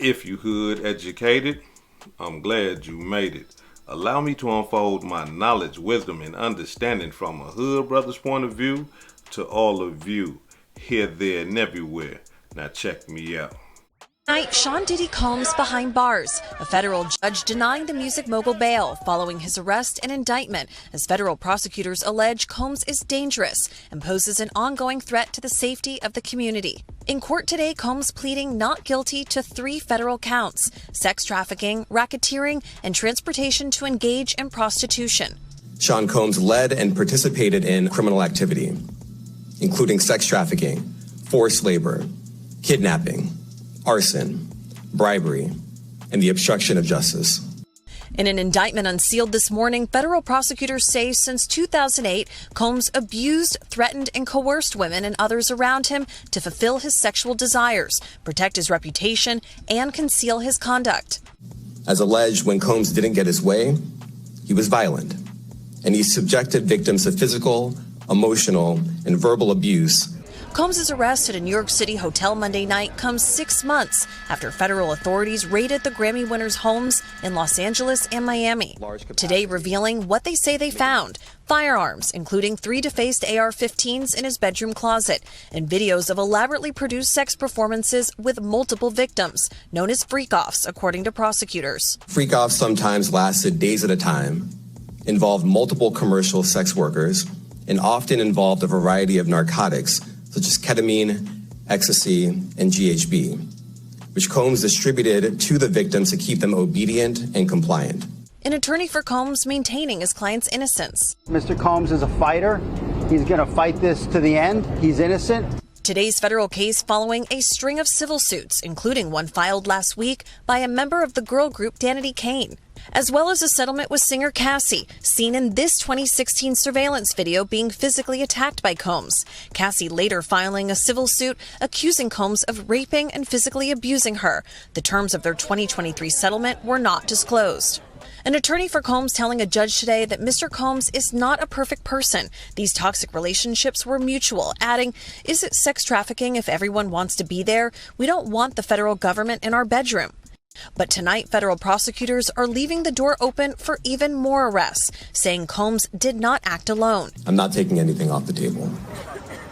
If you hood educated, I'm glad you made it. Allow me to unfold my knowledge, wisdom, and understanding from a hood brother's point of view to all of you, here, there, and everywhere. Now check me out. Tonight, Sean Diddy Combs behind bars. A federal judge denying the music mogul bail following his arrest and indictment as federal prosecutors allege Combs is dangerous and poses an ongoing threat to the safety of the community. In court today, Combs pleading not guilty to 3 federal counts: sex trafficking, racketeering, and transportation to engage in prostitution. Sean Combs led and participated in criminal activity, including sex trafficking, forced labor, kidnapping, arson, bribery, and the obstruction of justice. In an indictment unsealed this morning, federal prosecutors say since 2008, Combs abused, threatened, and coerced women and others around him to fulfill his sexual desires, protect his reputation, and conceal his conduct. As alleged, when Combs didn't get his way, he was violent, and he subjected victims to physical, emotional, and verbal abuse. Combs' arrest at a New York City hotel Monday night comes 6 months after federal authorities raided the Grammy winners' homes in Los Angeles and Miami. Today revealing what they say they found: firearms, including 3 defaced AR-15s in his bedroom closet, and videos of elaborately produced sex performances with multiple victims, known as freak-offs, according to prosecutors. Freak-offs sometimes lasted days at a time, involved multiple commercial sex workers, and often involved a variety of narcotics, such as ketamine, ecstasy, and GHB, which Combs distributed to the victims to keep them obedient and compliant. An attorney for Combs maintaining his client's innocence. Mr. Combs is a fighter. He's going to fight this to the end. He's innocent. Today's federal case following a string of civil suits, including one filed last week by a member of the girl group Danity Kane, as well as a settlement with singer Cassie, seen in this 2016 surveillance video being physically attacked by Combs. Cassie later filing a civil suit accusing Combs of raping and physically abusing her. The terms of their 2023 settlement were not disclosed. An attorney for Combs telling a judge today that Mr. Combs is not a perfect person. These toxic relationships were mutual, adding, "Is it sex trafficking if everyone wants to be there? We don't want the federal government in our bedroom." But tonight, federal prosecutors are leaving the door open for even more arrests, saying Combs did not act alone. I'm not taking anything off the table.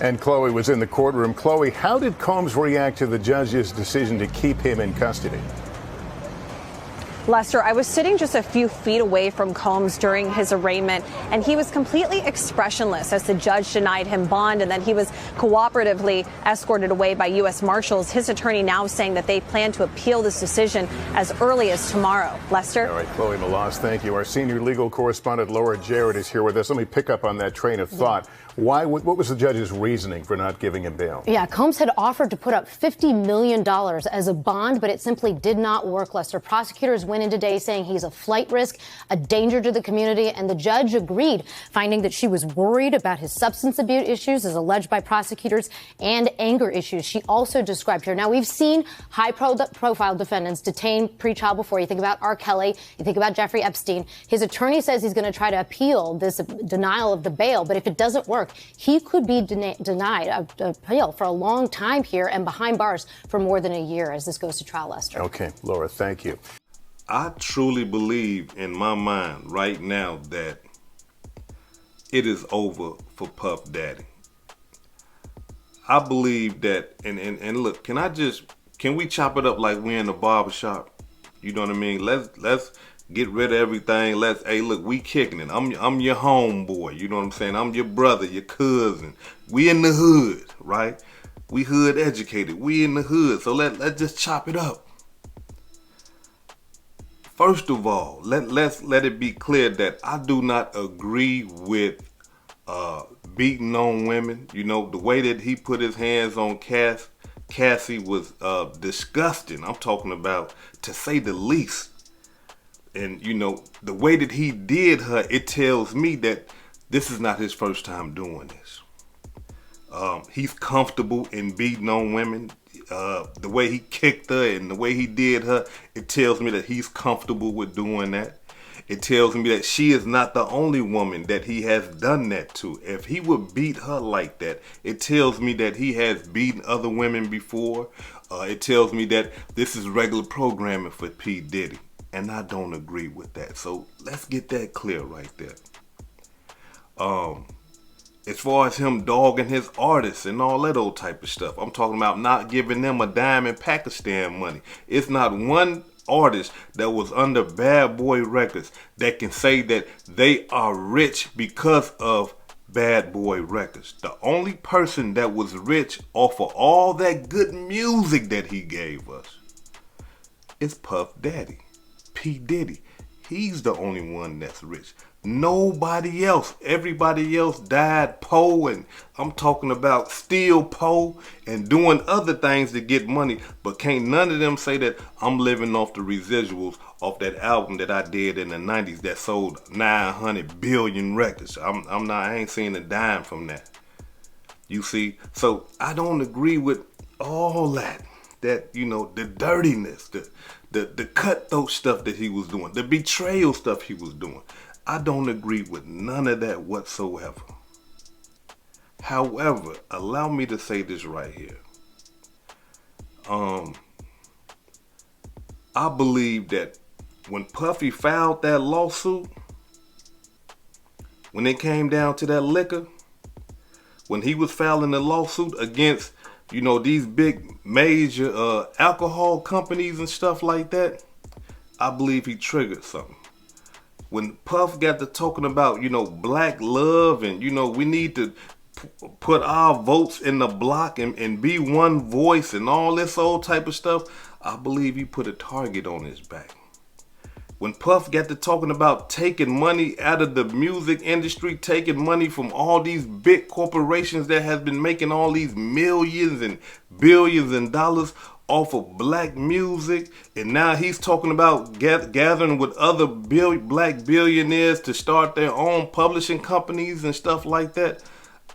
And Chloe was in the courtroom. Chloe, how did Combs react to the judge's decision to keep him in custody? Lester, I was sitting just a few feet away from Combs during his arraignment, and he was completely expressionless as the judge denied him bond, and then he was cooperatively escorted away by U.S. Marshals. His attorney now saying that they plan to appeal this decision as early as tomorrow. Lester? All right, Chloe Malas, thank you. Our senior legal correspondent, Laura Jarrett, is here with us. Let me pick up on that train of thought. What was the judge's reasoning for not giving him bail? Yeah, Combs had offered to put up $50 million as a bond, but it simply did not work, Lester. Prosecutors went in today saying he's a flight risk, a danger to the community, and the judge agreed, finding that she was worried about his substance abuse issues as alleged by prosecutors and anger issues she also described here. Now, we've seen high-profile defendants detained pre-trial before. You think about R. Kelly, you think about Jeffrey Epstein. His attorney says he's going to try to appeal this denial of the bail, but if it doesn't work, he could be denied appeal for a long time here and behind bars for more than a year as this goes to trial, Lester. Okay, Laura, thank you. I truly believe in my mind right now that it is over for Puff Daddy. I believe that, and look, can we chop it up like we're in the barbershop? You know what I mean? Let's get rid of everything. Hey, look, we kicking it. I'm your homeboy. You know what I'm saying? I'm your brother, your cousin. We in the hood, right? We hood educated. We in the hood. So let's just chop it up. First of all, let it be clear that I do not agree with beating on women. You know, the way that he put his hands on Cassie was disgusting. I'm talking about, to say the least. And, you know, the way that he did her, it tells me that this is not his first time doing this. He's comfortable in beating on women. The way he kicked her and the way he did her, it tells me that he's comfortable with doing that. It tells me that she is not the only woman that he has done that to. If he would beat her like that, it tells me that he has beaten other women before. It tells me that this is regular programming for P. Diddy, and I don't agree with that. So let's get that clear right there. As far as him dogging his artists and all that old type of stuff, I'm talking about not giving them a dime in Pakistan money. It's not one artist that was under Bad Boy Records that can say that they are rich because of Bad Boy Records. The only person that was rich off of all that good music that he gave us is Puff Daddy, P. Diddy. He's the only one that's rich. Nobody else. Everybody else died poor, and I'm talking about still poor and doing other things to get money, but can't none of them say that I'm living off the residuals off that album that I did in the 90s that sold 900 billion records. I ain't seeing a dime from that. You see? So I don't agree with all that, the dirtiness, the cutthroat stuff that he was doing, the betrayal stuff he was doing. I don't agree with none of that whatsoever. However, allow me to say this right here. I believe that when Puffy filed that lawsuit, when it came down to that liquor, when he was filing the lawsuit against, these big major alcohol companies and stuff like that, I believe he triggered something. When Puff got to talking about, black love and, we need to put our votes in the block and be one voice and all this old type of stuff, I believe he put a target on his back. When Puff got to talking about taking money out of the music industry, taking money from all these big corporations that has been making all these millions and billions and dollars off of black music, and now he's talking about gathering with other black billionaires to start their own publishing companies and stuff like that,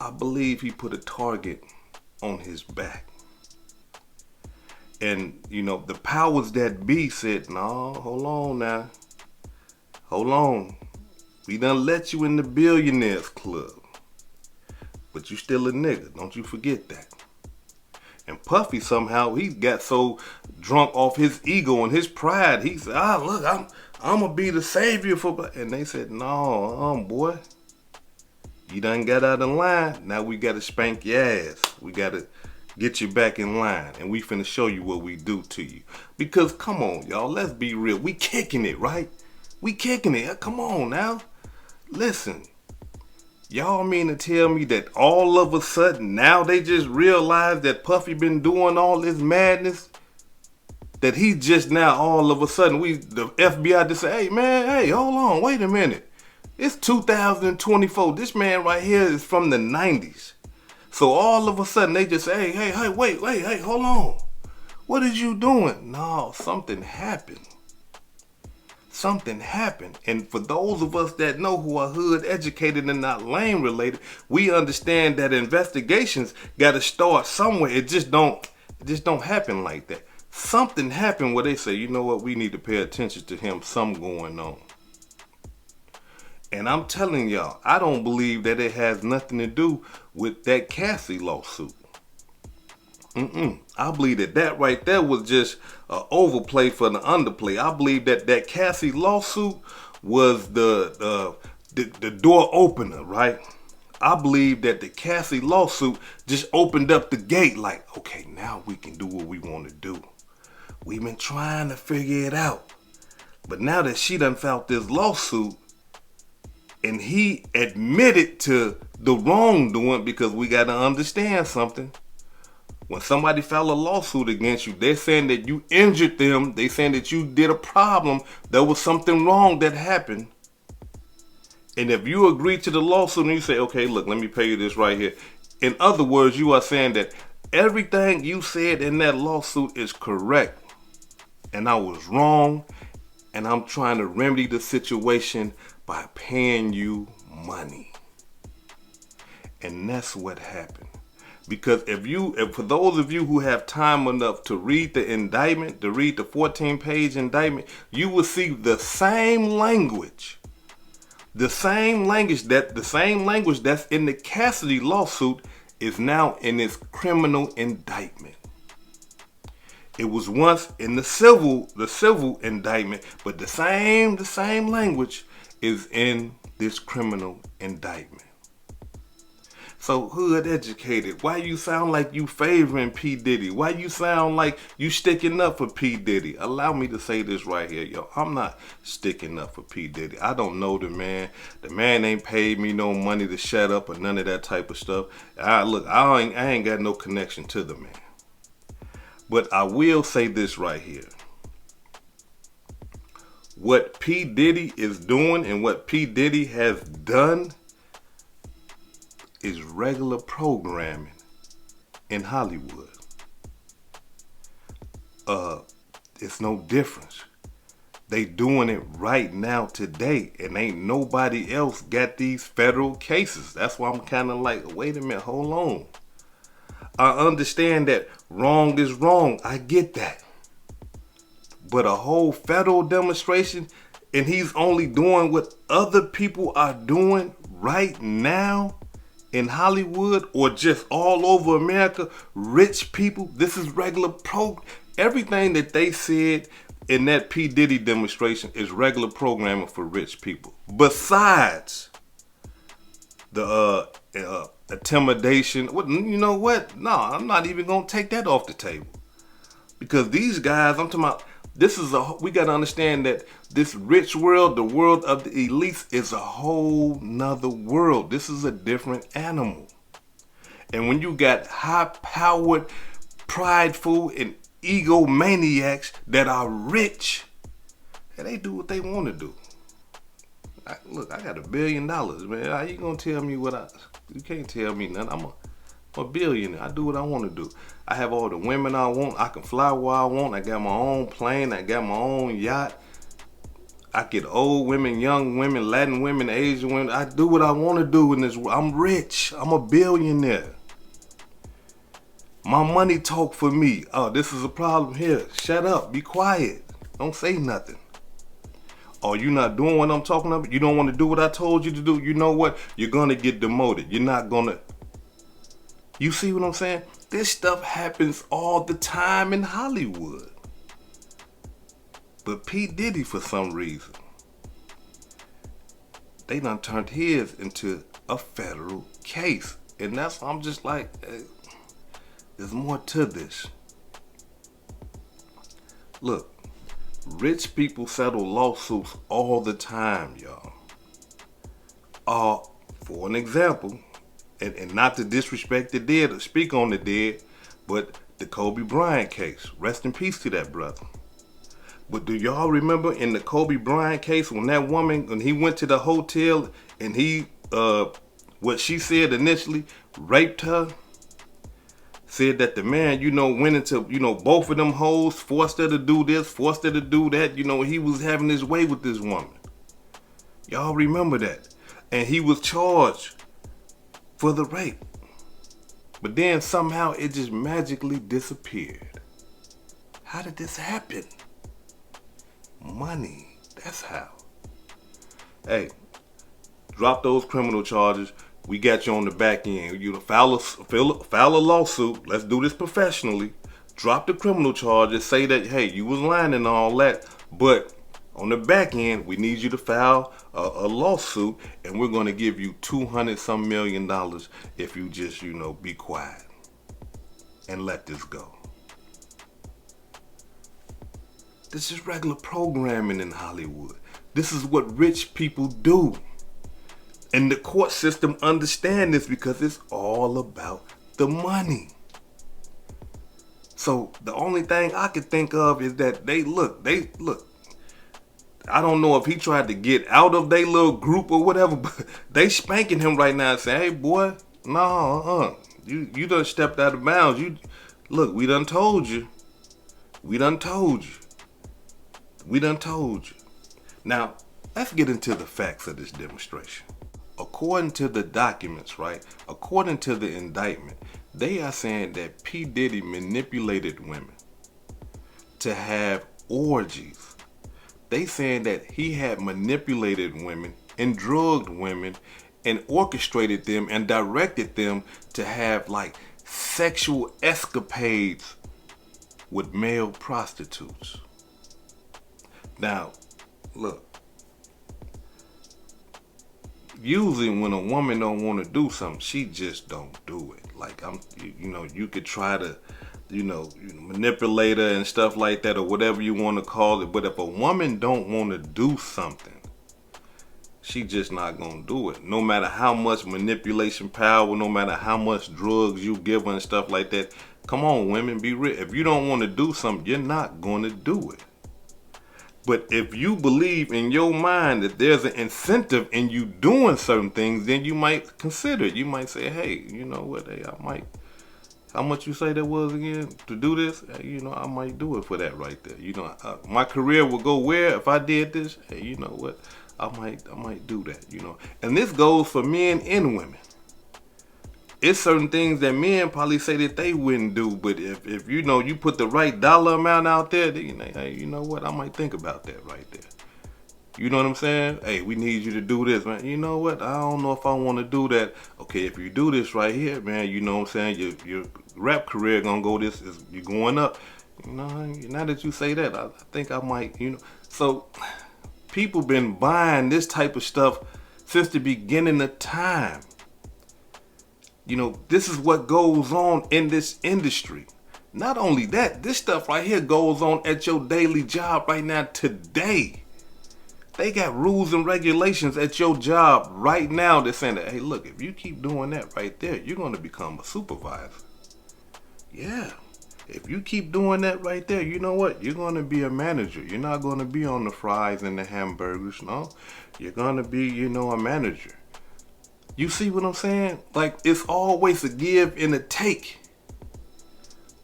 I believe he put a target on his back. And, the powers that be said, no, hold on now. Hold on. We done let you in the billionaires club. But you still a nigga. Don't you forget that. And Puffy somehow, he got so drunk off his ego and his pride. He said, look, I'm going to be the savior for... And they said, no, boy. You done got out of line. Now we got to spank your ass. We got to get you back in line. And we finna show you what we do to you. Because, come on, y'all, let's be real. We kicking it, right? We kicking it. Come on now. Listen. Y'all mean to tell me that all of a sudden now they just realize that Puffy been doing all this madness? That he just now all of a sudden, the FBI just say, hey, hold on, wait a minute. It's 2024. This man right here is from the 90s. So all of a sudden they just say, hey, wait, hold on. What is you doing? No, something happened. Something happened. And for those of us that know who are hood educated and not lame related, we understand that investigations got to start somewhere. It just don't happen like that. Something happened where they say, you know what, we need to pay attention to him. Something going on. And I'm telling y'all, I don't believe that it has nothing to do with that Cassie lawsuit. I believe that right there was just an overplay for the underplay. I believe that Cassie lawsuit was the door opener, right? I believe that the Cassie lawsuit just opened up the gate like, okay, now we can do what we want to do. We've been trying to figure it out. But now that she done filed this lawsuit and he admitted to the wrongdoing, because we got to understand something. When somebody filed a lawsuit against you, they're saying that you injured them. They're saying that you did a problem. There was something wrong that happened. And if you agree to the lawsuit and you say, okay, look, let me pay you this right here. In other words, you are saying that everything you said in that lawsuit is correct. And I was wrong. And I'm trying to remedy the situation by paying you money. And that's what happened. Because if for those of you who have time enough to read the indictment, to read the 14-page indictment, you will see the same language. The same language that's in the Cassidy lawsuit is now in this criminal indictment. It was once in the civil indictment, but the same language is in this criminal indictment. So hood educated, why you sound like you favoring P. Diddy? Why you sound like you sticking up for P. Diddy? Allow me to say this right here, yo. I'm not sticking up for P. Diddy. I don't know the man. The man ain't paid me no money to shut up or none of that type of stuff. I ain't got no connection to the man. But I will say this right here. What P. Diddy is doing and what P. Diddy has done is regular programming in Hollywood. It's no difference. They doing it right now today, and ain't nobody else got these federal cases. That's why I'm kind of like, wait a minute, hold on. I understand that wrong is wrong. I get that. But a whole federal demonstration, and he's only doing what other people are doing right now in Hollywood or just all over America, rich people. This is regular everything that they said in that P. Diddy demonstration is regular programming for rich people. Besides the intimidation, you know what? No, I'm not even gonna take that off the table. Because these guys, I'm talking about, we gotta understand that this rich world, the world of the elites, is a whole nother world. This is a different animal. And when you got high-powered, prideful, and egomaniacs that are rich, and they do what they want to do. Look, I got $1 billion, man. How you gonna tell me you can't tell me nothing. I'm a billionaire. I do what I want to do. I have all the women I want. I can fly where I want. I got my own plane. I got my own yacht. I get old women, young women, Latin women, Asian women. I do what I want to do in this world. I'm rich. I'm a billionaire. My money talk for me. Oh, this is a problem here. Shut up. Be quiet. Don't say nothing. Oh, you not doing what I'm talking about? You don't want to do what I told you to do? You know what? You're going to get demoted. You're not going to. You see what I'm saying? This stuff happens all the time in Hollywood. But P. Diddy, for some reason, they done turned his into a federal case. And that's why I'm just like, there's more to this. Look, rich people settle lawsuits all the time, y'all. For an example, and not to disrespect the dead or speak on the dead, but the Kobe Bryant case. Rest in peace to that brother. But do y'all remember in the Kobe Bryant case when that woman, when he went to the hotel and he, what she said initially, raped her? Said that the man, went into, both of them hoes, forced her to do this, forced her to do that. He was having his way with this woman. Y'all remember that. And he was charged for the rape. But then somehow it just magically disappeared. How did this happen? Money. That's how. Hey, drop those criminal charges. We got you on the back end. You file a lawsuit. Let's do this professionally. Drop the criminal charges. Say that, hey, you was lying and all that. But on the back end, we need you to file a lawsuit, and we're going to give you $200-some million if you just, be quiet and let this go. This is regular programming in Hollywood. This is what rich people do. And the court system understand this because it's all about the money. So the only thing I could think of is that they look. I don't know if he tried to get out of their little group or whatever, but they spanking him right now and saying, hey boy, no, you done stepped out of bounds. We done told you. We done told you. Now, let's get into the facts of this demonstration. According to the documents, right? According to the indictment, they are saying that P. Diddy manipulated women to have orgies. They saying that he had manipulated women and drugged women and orchestrated them and directed them to have like sexual escapades with male prostitutes. Now, look. Usually when a woman don't want to do something, she just don't do it. Like, you could try to, manipulate her and stuff like that, or whatever you want to call it. But if a woman don't want to do something, she just not gonna do it. No matter how much manipulation power, no matter how much drugs you give her and stuff like that. Come on, women, be real. If you don't want to do something, you're not gonna do it. But if you believe in your mind that there's an incentive in you doing certain things, then you might consider it. You might say, hey, you know what, hey, I might, how much you say that was again to do this? Hey, I might do it for that right there. My career will go where if I did this? Hey, you know what, I might do that, And this goes for men and women. It's certain things that men probably say that they wouldn't do, but if you put the right dollar amount out there, then hey, you know what, I might think about that right there. You know what I'm saying? Hey, we need you to do this, man. You know what? I don't know if I want to do that. Okay, if you do this right here, man, you know what I'm saying? Your rap career gonna go you're going up. Now that you say that, I think I might, So people been buying this type of stuff since the beginning of time. This is what goes on in this industry. Not only that, this stuff right here goes on at your daily job right now today. They got rules and regulations at your job right now that's saying that, hey, look, if you keep doing that right there, you're going to become a supervisor. Yeah. If you keep doing that right there, you know what? You're going to be a manager. You're not going to be on the fries and the hamburgers, no. You're going to be, a manager. You see what I'm saying? Like, it's always a give and a take.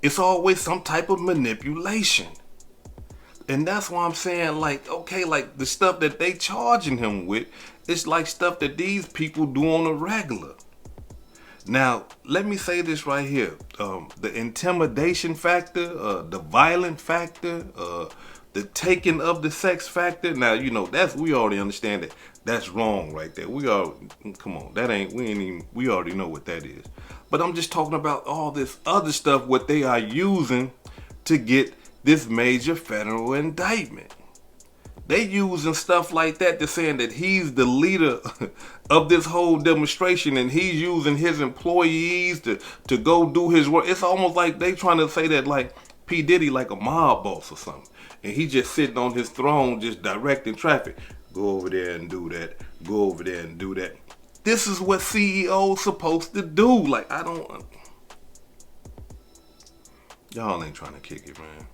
It's always some type of manipulation. And that's why I'm saying, like, okay, like the stuff that they charging him with, it's like stuff that these people do on a regular. Now, let me say this right here. The intimidation factor, the violent factor, the taking of the sex factor. Now, we already understand that. That's wrong right there. We already know what that is. But I'm just talking about all this other stuff, what they are using to get this major federal indictment. They using stuff like that to saying that he's the leader of this whole demonstration and he's using his employees to go do his work. It's almost like they trying to say that like P. Diddy like a mob boss or something. And he just sitting on his throne just directing traffic. Go over there and do that. Go over there and do that. This is what CEOs supposed to do. Like, y'all ain't trying to kick it, man.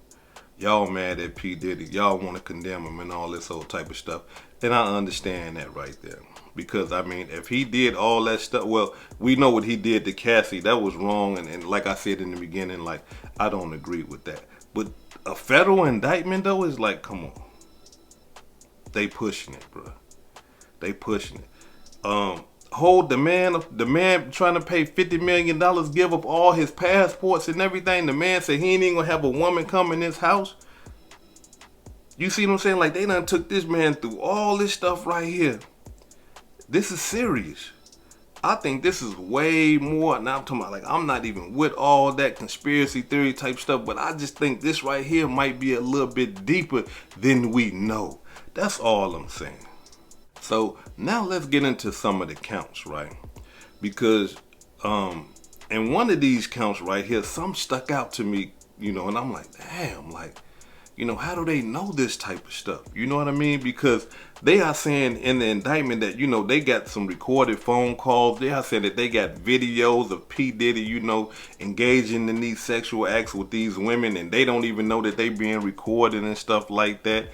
Y'all mad at P. Diddy. Y'all want to condemn him and all this old type of stuff. And I understand that right there. Because, if he did all that stuff, well, we know what he did to Cassie. That was wrong. And like I said in the beginning, like, I don't agree with that. But a federal indictment, though, is like, come on. They pushing it, bro. They pushing it. Hold the man trying to pay $50 million, give up all his passports and everything. The man said he ain't even gonna have a woman come in his house. You see what I'm saying? Like, they done took this man through all this stuff right here. This is serious. I think this is way more. Now I'm talking about, like, I'm not even with all that conspiracy theory type stuff, but I just think this right here might be a little bit deeper than we know. That's all I'm saying. So now let's get into some of the counts, right? Because in one of these counts right here, some stuck out to me, and I'm like, damn, like, how do they know this type of stuff? You know what I mean? Because they are saying in the indictment that, they got some recorded phone calls. They are saying that they got videos of P. Diddy, engaging in these sexual acts with these women, and they don't even know that they being recorded and stuff like that.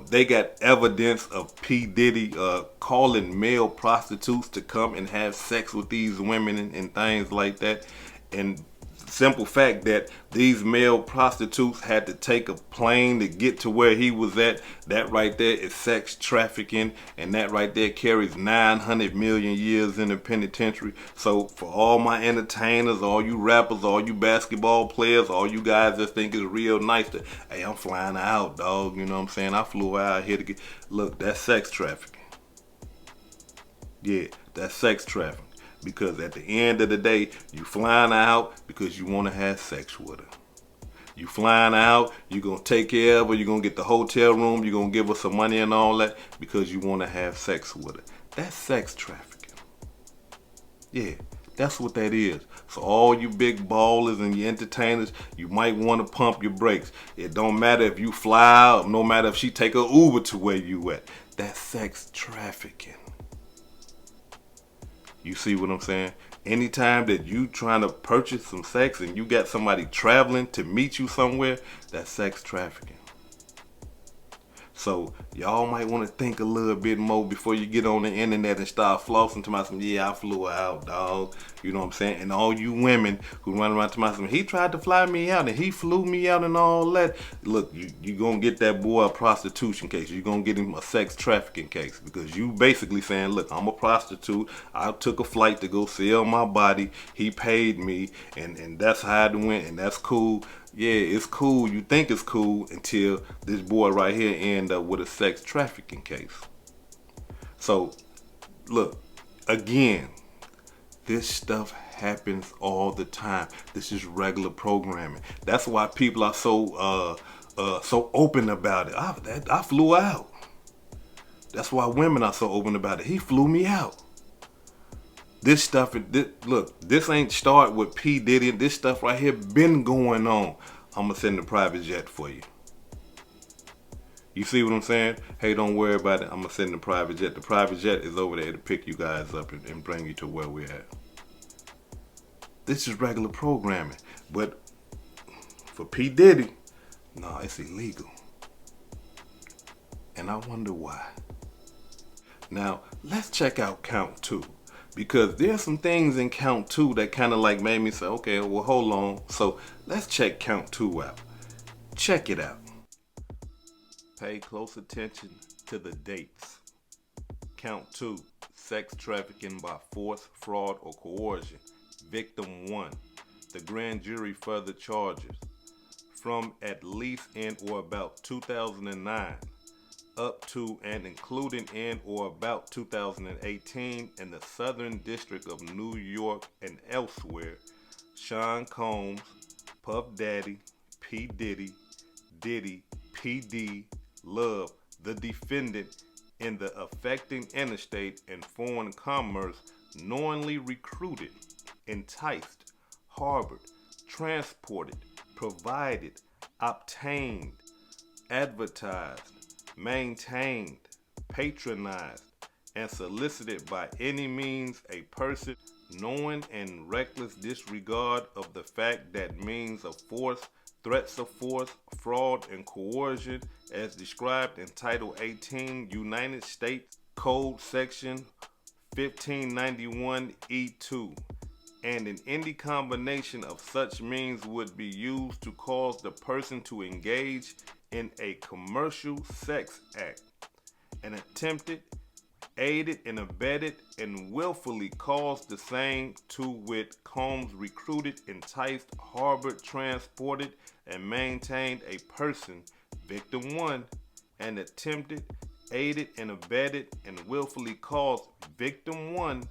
They got evidence of P. Diddy calling male prostitutes to come and have sex with these women and things like that. And simple fact that these male prostitutes had to take a plane to get to where he was at. That right there is sex trafficking, and that right there carries 900 million years in the penitentiary. So for all my entertainers, all you rappers, all you basketball players, all you guys that think it's real nice to, hey, I'm flying out, dog. You know what I'm saying? I flew out here to get, look, that's sex trafficking. Yeah, that's sex trafficking. Because at the end of the day, you flying out because you want to have sex with her. You flying out, you're going to take care of her, you're going to get the hotel room, you're going to give her some money and all that because you want to have sex with her. That's sex trafficking. Yeah, that's what that is. So all you big ballers and you entertainers, you might want to pump your brakes. It don't matter if you fly out, no matter if she take a Uber to where you at. That's sex trafficking. You see what I'm saying? Anytime that you trying to purchase some sex and you got somebody traveling to meet you somewhere, that's sex trafficking. So y'all might want to think a little bit more before you get on the internet and start flossing to myself. Yeah, I flew out, dog. You know what I'm saying? And all you women who run around to myself, he tried to fly me out and he flew me out and all that. Look, you gonna get that boy a prostitution case. You gonna get him a sex trafficking case because you basically saying, look, I'm a prostitute. I took a flight to go sell my body. He paid me, and that's how it went, and that's cool. Yeah, it's cool. You think it's cool until this boy right here end up with a sex trafficking case. So, look, again, this stuff happens all the time. This is regular programming. That's why people are so open about it. I flew out. That's why women are so open about it. He flew me out. This stuff, look, this ain't start with P. Diddy. This stuff right here been going on. I'm going to send a private jet for you. You see what I'm saying? Hey, don't worry about it. I'm going to send a private jet. The private jet is over there to pick you guys up and bring you to where we're at. This is regular programming. But for P. Diddy, no, it's illegal. And I wonder why. Now, let's check out count 2. Because there's some things in count 2 that kind of like made me say, okay, well, hold on. So let's check count 2 out. Check it out. Pay close attention to the dates. Count 2, sex trafficking by force, fraud, or coercion. Victim 1. The grand jury further charges from at least in or about 2009. Up to and including in or about 2018 in the Southern District of New York and elsewhere, Sean Combs, Puff Daddy, P. Diddy, Diddy, PD, Love, the defendant in the affecting interstate and foreign commerce, knowingly recruited, enticed, harbored, transported, provided, obtained, advertised, maintained, patronized, and solicited by any means a person knowing and reckless disregard of the fact that means of force, threats of force, fraud, and coercion as described in Title 18 United States Code Section 1591E2, and in any combination of such means would be used to cause the person to engage in a commercial sex act, and attempted, aided, and abetted, and willfully caused the same, to wit, Combs recruited, enticed, harbored, transported, and maintained a person, victim 1, and attempted, aided, and abetted, and willfully caused victim 1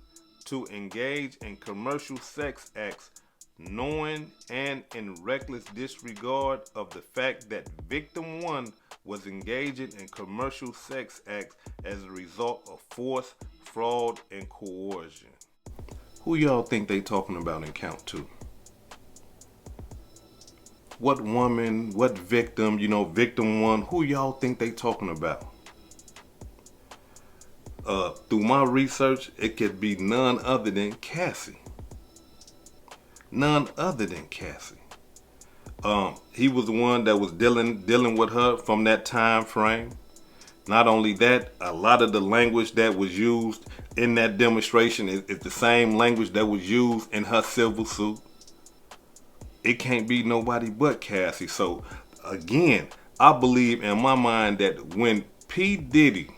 to engage in commercial sex acts, knowing and in reckless disregard of the fact that victim 1 was engaging in commercial sex acts as a result of force, fraud, and coercion. Who y'all think they talking about in count 2? What woman, what victim, victim 1, who y'all think they talking about? Through my research, it could be none other than Cassie. None other than Cassie. He was the one that was dealing with her from that time frame. Not only that, a lot of the language that was used in that demonstration is the same language that was used in her civil suit. It can't be nobody but Cassie. So again, I believe in my mind that when P. Diddy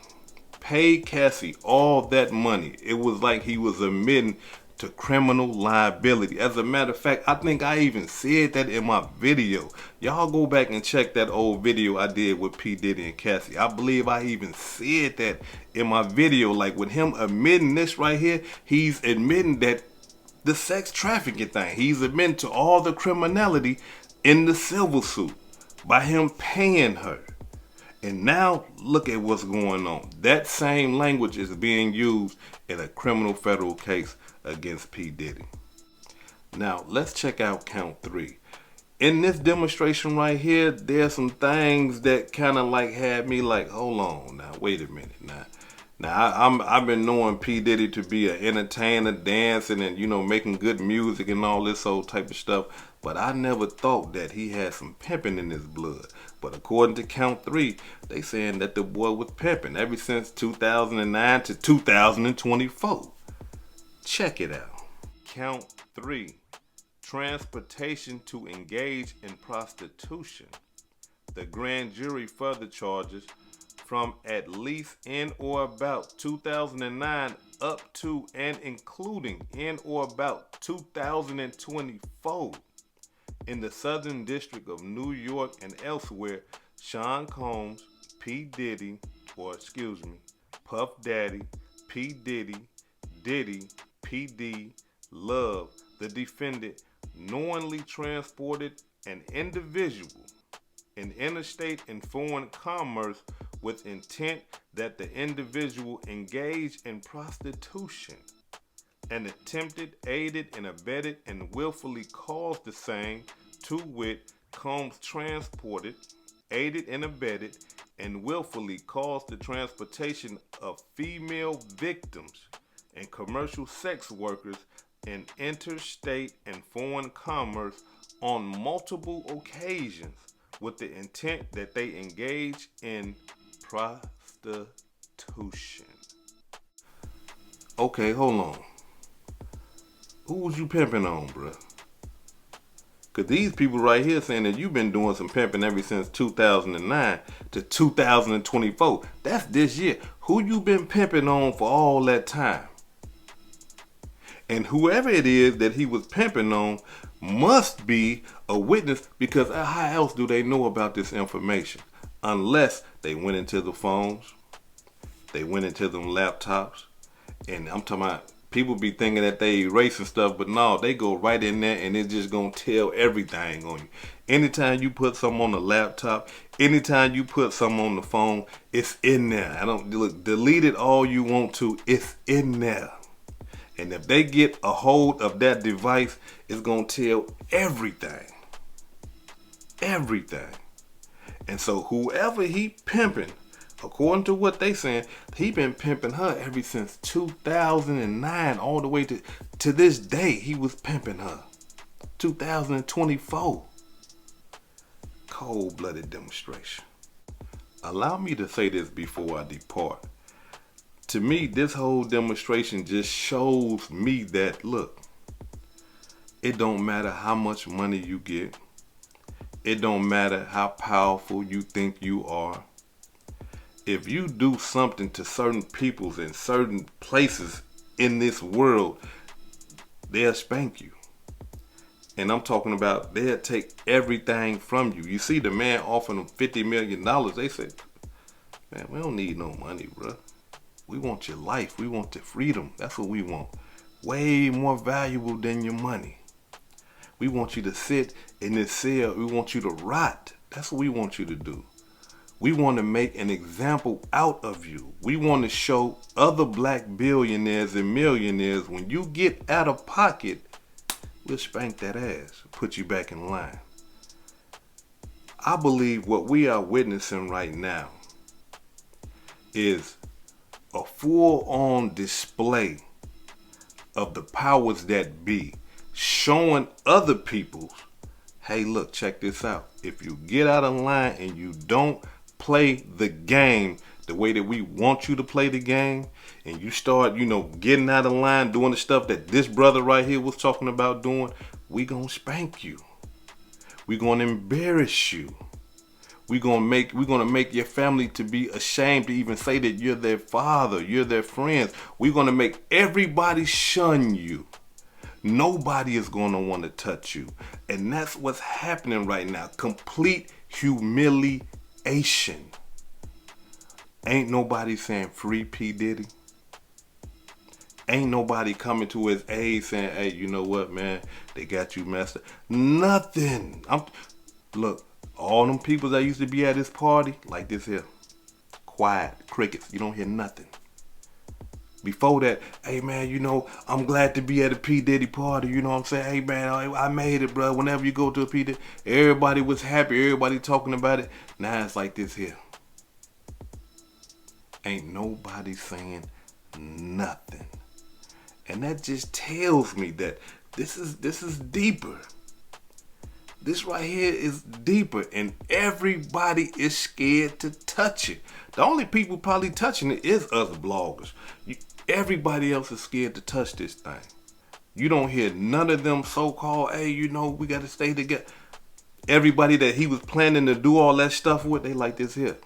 paid Cassie all that money, it was like he was admitting to criminal liability. As a matter of fact, I think I even said that in my video. Y'all go back and check that old video I did with P. Diddy and Cassie. I believe I even said that in my video. Like with him admitting this right here, he's admitting that the sex trafficking thing. He's admitting to all the criminality in the civil suit by him paying her. And now look at what's going on. That same language is being used in a criminal federal case against P. Diddy. Now let's check out count 3. In this demonstration right here, there's some things that kind of like had me like, hold on now, wait a minute now. Now I've been knowing P. Diddy to be an entertainer, dancing and making good music and all this old type of stuff, but I never thought that he had some pimping in his blood. But according to count 3, they saying that the boy was pimping ever since 2009 to 2024. Check it out. Count 3. Transportation to engage in prostitution. The grand jury further charges from at least in or about 2009 up to and including in or about 2024. In the Southern District of New York and elsewhere, Sean Combs, P. Diddy, Puff Daddy, P. Diddy, Diddy, P.D., Love, the defendant, knowingly transported an individual in interstate and foreign commerce with intent that the individual engage in prostitution, and attempted, aided, and abetted, and willfully caused the same, to wit, Combs transported, aided, and abetted, and willfully caused the transportation of female victims and commercial sex workers in interstate and foreign commerce on multiple occasions with the intent that they engage in prostitution. Okay, hold on. Who was you pimping on, bruh? Because these people right here saying that you've been doing some pimping ever since 2009 to 2024. That's this year. Who you been pimping on for all that time? And whoever it is that he was pimping on must be a witness, because how else do they know about this information? Unless they went into the phones, they went into them laptops, and I'm talking about people be thinking that they erasing stuff, but no, they go right in there and it's just gonna tell everything on you. Anytime you put something on the laptop, anytime you put something on the phone, it's in there. I don't look, delete it all you want to, it's in there. And if they get a hold of that device, it's gonna tell everything. Everything. And so whoever he pimping, according to what they saying, he been pimping her ever since 2009 all the way to this day. He was pimping her. 2024. Cold-blooded demonstration. Allow me to say this before I depart. To me, this whole demonstration just shows me that, look, it don't matter how much money you get. It don't matter how powerful you think you are. If you do something to certain peoples in certain places in this world, they'll spank you. And I'm talking about they'll take everything from you. You see the man offering them $50 million. They said, man, we don't need no money, bro. We want your life. We want your freedom. That's what we want. Way more valuable than your money. We want you to sit in this cell. We want you to rot. That's what we want you to do. We want to make an example out of you. We want to show other black billionaires and millionaires, when you get out of pocket, we'll spank that ass, put you back in line. I believe what we are witnessing right now is a full-on display of the powers that be, showing other people, hey, look, check this out. If you get out of line and you don't play the game the way that we want you to play the game, and you start, getting out of line, doing the stuff that this brother right here was talking about doing, we gonna spank you. We gonna embarrass you. We're gonna make your family to be ashamed to even say that you're their father, you're their friends. We're gonna make everybody shun you. Nobody is gonna want to touch you. And that's what's happening right now. Complete humiliation. Ain't nobody saying free P. Diddy. Ain't nobody coming to his aid saying, hey, you know what, man? They got you messed up. Nothing. Look, all them people that used to be at this party, like this here, quiet, crickets, you don't hear nothing. Before that, hey man, you know, I'm glad to be at a P. Diddy party, you know what I'm saying? Hey man, I made it, bro. Whenever you go to a P. Diddy, everybody was happy, everybody talking about it. Now it's like this here. Ain't nobody saying nothing. And that just tells me that this is deeper. This right here is deeper, and everybody is scared to touch it. The only people probably touching it is other bloggers. Everybody else is scared to touch this thing. You don't hear none of them so-called, hey, you know, we got to stay together. Everybody that he was planning to do all that stuff with, they like this here.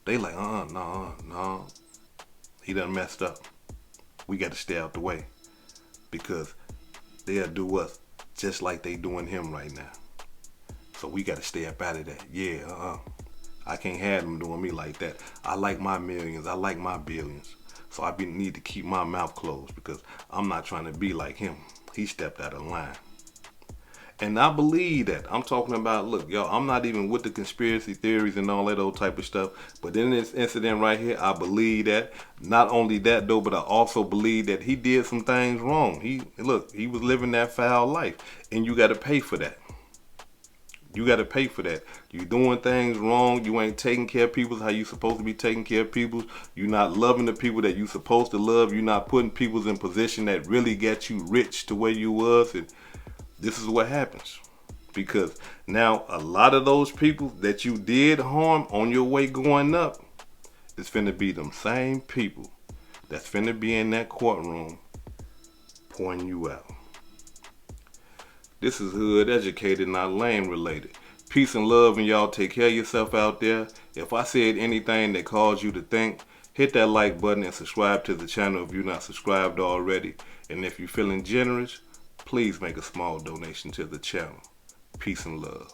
They like, no. He done messed up. We got to stay out the way, because they'll do us just like they doing him right now. So we got to stay up out of that. Yeah, I can't have them doing me like that. I like my millions. I like my billions. So I need to keep my mouth closed, because I'm not trying to be like him. He stepped out of line. And I believe that. I'm talking about, look, y'all, I'm not even with the conspiracy theories and all that old type of stuff. But in this incident right here, I believe that. Not only that, though, but I also believe that he did some things wrong. He was living that foul life. And you got to pay for that. You got to pay for that. You doing things wrong. You ain't taking care of people how you supposed to be taking care of people. You not loving the people that you supposed to love. You not putting people in position that really get you rich to where you was. And this is what happens, because now a lot of those people that you did harm on your way going up is finna be them same people that's finna be in that courtroom pouring you out. This is hood educated, not lame related. Peace and love, and y'all take care of yourself out there. If I said anything that caused you to think, hit that like button and subscribe to the channel if you're not subscribed already. And if you're feeling generous, please make a small donation to the channel. Peace and love.